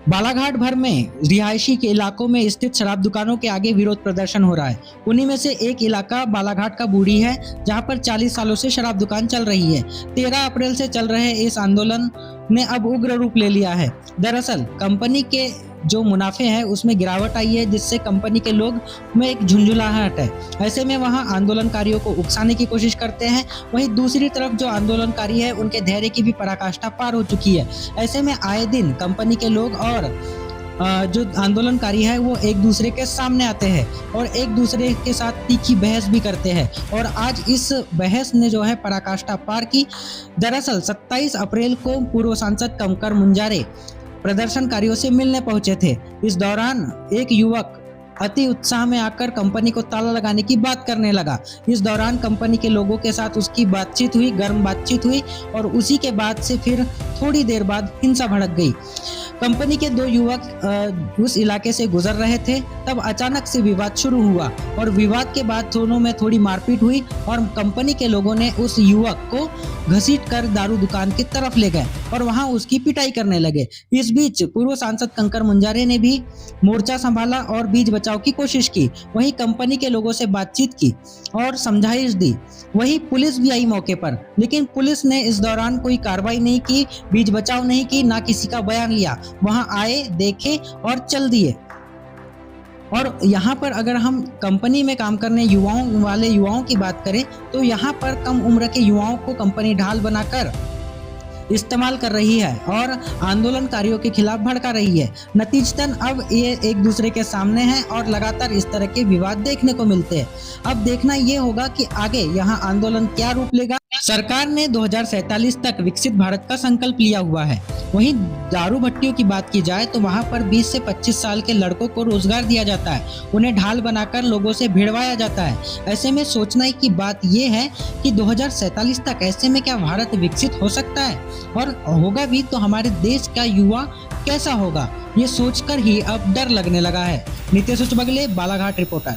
बालाघाट भर में रिहायशी के इलाकों में स्थित शराब दुकानों के आगे विरोध प्रदर्शन हो रहा है। उन्हीं में से एक इलाका बालाघाट का बूढ़ी है, जहां पर 40 सालों से शराब दुकान चल रही है। 13 अप्रैल से चल रहे इस आंदोलन ने अब उग्र रूप ले लिया है। दरअसल कंपनी के जो मुनाफे हैं उसमें गिरावट आई है, जिससे कंपनी के लोग में एक झुंझुलाहट है। ऐसे में वहां आंदोलनकारियों को उकसाने की कोशिश करते हैं। वहीं दूसरी तरफ जो आंदोलनकारी है उनके धैर्य की भी पराकाष्ठा पार हो चुकी है। ऐसे में आए दिन कंपनी के लोग और जो आंदोलनकारी है वो एक दूसरे के सामने आते हैं और एक दूसरे के साथ तीखी बहस भी करते हैं। और आज इस बहस ने जो है पराकाष्ठा पार की। दरअसल 27 अप्रैल को पूर्व सांसद कमकर मुंजारे प्रदर्शनकारियों से मिलने पहुंचे थे। इस दौरान एक युवक अति उत्साह में आकर कंपनी को ताला लगाने की बात करने लगा। इस दौरान कंपनी के लोगों के साथ उसकी बातचीत हुई, गर्म बातचीत हुई और उसी के बाद से फिर थोड़ी देर बाद हिंसा भड़क गई। कंपनी के दो युवक उस इलाके से गुजर रहे थे, तब अचानक से विवाद शुरू हुआ और विवाद के बाद दोनों में थोड़ी मारपीट हुई और कंपनी के लोगों ने उस युवक को घसीटकर दारू दुकान की तरफ ले गए और वहां उसकी पिटाई करने लगे। इस बीच पूर्व सांसद कंकर मुंजारे ने भी मोर्चा संभाला और बीच बचाव की कोशिश की। वहीं कंपनी के लोगों से बातचीत की और समझाइश दी। वहीं पुलिस भी आई मौके पर, लेकिन पुलिस ने इस दौरान कोई कार्रवाई नहीं की, बीच बचाव नहीं की, ना किसी का बयान लिया। वहां आए, देखे और चल दिए। और यहाँ पर अगर हम कंपनी में काम करने युवाओं की बात करें तो यहाँ पर कम उम्र के युवाओं को कंपनी ढाल बनाकर इस्तेमाल कर रही है और आंदोलनकारियों के खिलाफ भड़का रही है। नतीजतन अब ये एक दूसरे के सामने हैं और लगातार इस तरह के विवाद देखने को मिलते हैं। अब देखना ये होगा कि आगे यहाँ आंदोलन क्या रूप लेगा। सरकार ने 2047 तक विकसित भारत का संकल्प लिया हुआ है। वहीं दारू भट्टियों की बात की जाए तो वहां पर 20 से 25 साल के लड़कों को रोजगार दिया जाता है, उन्हें ढाल बनाकर लोगों से भिड़वाया जाता है। ऐसे में सोचने की बात यह है कि 2047 तक ऐसे में क्या भारत विकसित हो सकता है, और होगा भी तो हमारे देश का युवा कैसा होगा, ये सोचकर ही अब डर लगने लगा है। नितेश बगले, बालाघाट रिपोर्टर।